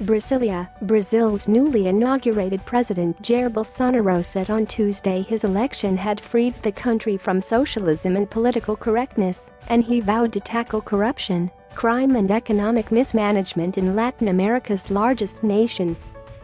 Brasilia, Brazil's newly inaugurated President Jair Bolsonaro said on Tuesday his election had freed the country from socialism and political correctness, and he vowed to tackle corruption, crime and economic mismanagement in Latin America's largest nation.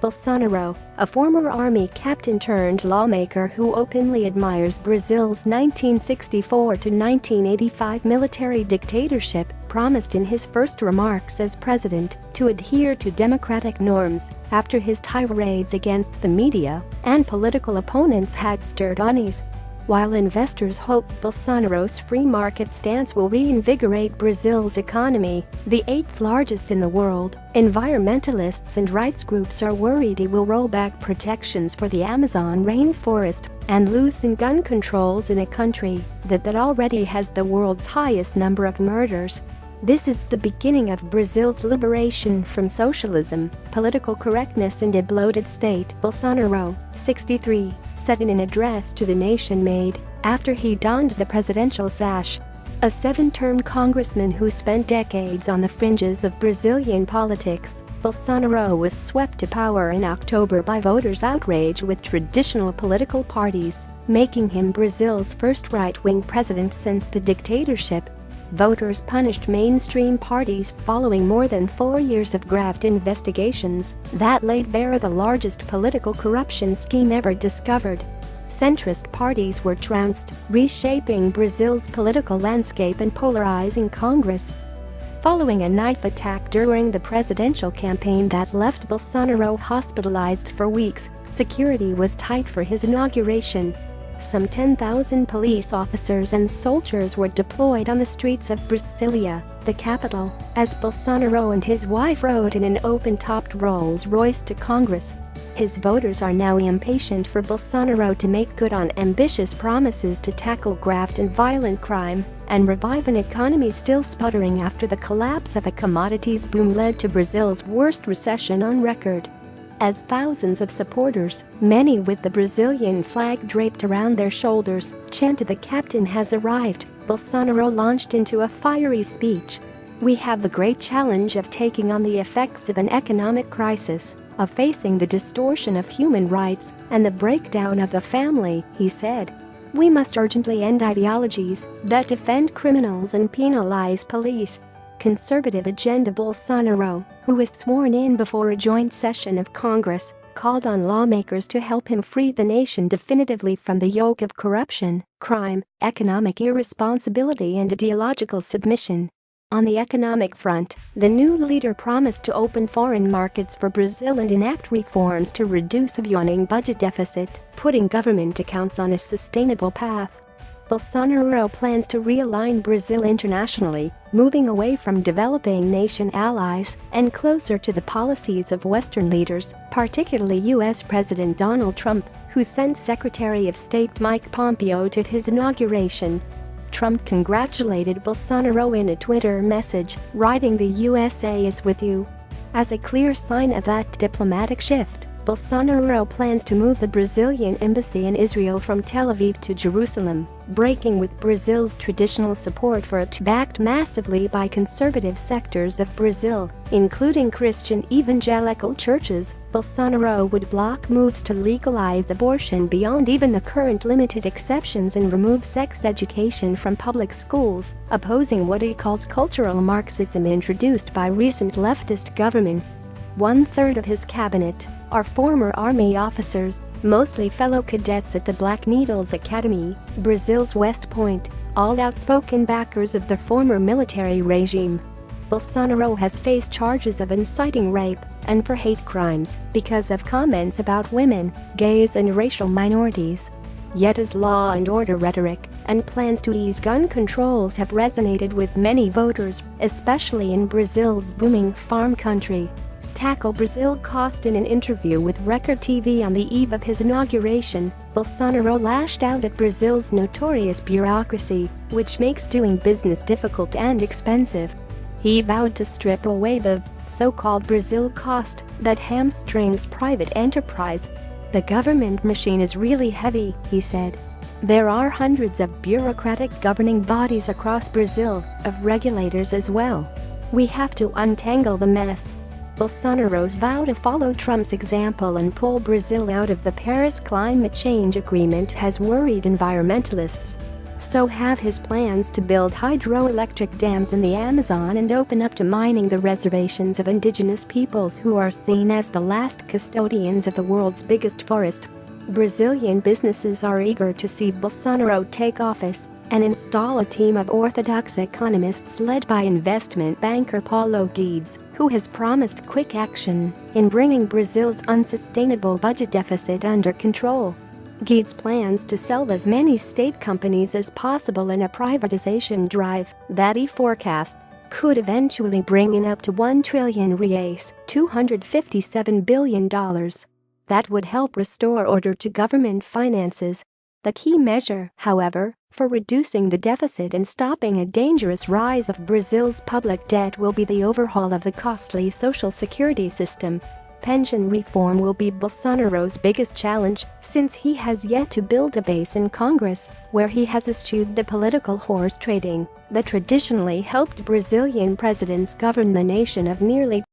Bolsonaro, a former army captain turned lawmaker who openly admires Brazil's 1964-1985 military dictatorship, promised in his first remarks as president to adhere to democratic norms after his tirades against the media and political opponents had stirred unease. While investors hope Bolsonaro's free market stance will reinvigorate Brazil's economy, the eighth largest in the world, environmentalists and rights groups are worried he will roll back protections for the Amazon rainforest and loosen gun controls in a country that already has the world's highest number of murders. This is the beginning of Brazil's liberation from socialism, political correctness and a bloated state, Bolsonaro, 63, said in an address to the nation made after he donned the presidential sash. A seven-term congressman who spent decades on the fringes of Brazilian politics, Bolsonaro was swept to power in October by voters' outrage with traditional political parties, making him Brazil's first right-wing president since the dictatorship. Voters punished mainstream parties following more than 4 years of graft investigations that laid bare the largest political corruption scheme ever discovered. Centrist parties were trounced, reshaping Brazil's political landscape and polarizing Congress. Following a knife attack during the presidential campaign that left Bolsonaro hospitalized for weeks, security was tight for his inauguration. Some 10,000 police officers and soldiers were deployed on the streets of Brasilia, the capital, as Bolsonaro and his wife rode in an open-topped Rolls-Royce to Congress. His voters are now impatient for Bolsonaro to make good on ambitious promises to tackle graft and violent crime and revive an economy still sputtering after the collapse of a commodities boom led to Brazil's worst recession on record. As thousands of supporters, many with the Brazilian flag draped around their shoulders, chanted "The captain has arrived," Bolsonaro launched into a fiery speech. "We have the great challenge of taking on the effects of an economic crisis, of facing the distortion of human rights and the breakdown of the family," he said. "We must urgently end ideologies that defend criminals and penalize police." Conservative agenda Bolsonaro, who was sworn in before a joint session of Congress, called on lawmakers to help him free the nation definitively from the yoke of corruption, crime, economic irresponsibility and ideological submission. On the economic front, the new leader promised to open foreign markets for Brazil and enact reforms to reduce a yawning budget deficit, putting government accounts on a sustainable path. Bolsonaro plans to realign Brazil internationally, moving away from developing nation allies and closer to the policies of Western leaders, particularly U.S. President Donald Trump, who sent Secretary of State Mike Pompeo to his inauguration. Trump congratulated Bolsonaro in a Twitter message, writing, "The USA is with you." As a clear sign of that diplomatic shift, Bolsonaro plans to move the Brazilian embassy in Israel from Tel Aviv to Jerusalem, breaking with Brazil's traditional support for it, backed massively by conservative sectors of Brazil, including Christian evangelical churches. Bolsonaro would block moves to legalize abortion beyond even the current limited exceptions and remove sex education from public schools, opposing what he calls cultural Marxism introduced by recent leftist governments. One-third of his cabinet are former army officers, mostly fellow cadets at the Black Needles Academy, Brazil's West Point, all outspoken backers of the former military regime. Bolsonaro has faced charges of inciting rape and for hate crimes because of comments about women, gays and racial minorities. Yet his law and order rhetoric and plans to ease gun controls have resonated with many voters, especially in Brazil's booming farm country. Tackle Brazil cost. In an interview with Record TV on the eve of his inauguration, Bolsonaro lashed out at Brazil's notorious bureaucracy, which makes doing business difficult and expensive. He vowed to strip away the so-called Brazil cost that hamstrings private enterprise. "The government machine is really heavy," he said. "There are hundreds of bureaucratic governing bodies across Brazil, of regulators as well. We have to untangle the mess." Bolsonaro's vow to follow Trump's example and pull Brazil out of the Paris Climate Change Agreement has worried environmentalists. So have his plans to build hydroelectric dams in the Amazon and open up to mining the reservations of indigenous peoples who are seen as the last custodians of the world's biggest forest. Brazilian businesses are eager to see Bolsonaro take office and install a team of orthodox economists led by investment banker Paulo Guedes, who has promised quick action in bringing Brazil's unsustainable budget deficit under control. Guedes plans to sell as many state companies as possible in a privatization drive that he forecasts could eventually bring in up to 1 trillion reais, $257 billion. That would help restore order to government finances. The key measure, however, for reducing the deficit and stopping a dangerous rise of Brazil's public debt will be the overhaul of the costly social security system. Pension reform will be Bolsonaro's biggest challenge, since he has yet to build a base in Congress, where he has eschewed the political horse trading that traditionally helped Brazilian presidents govern the nation of nearly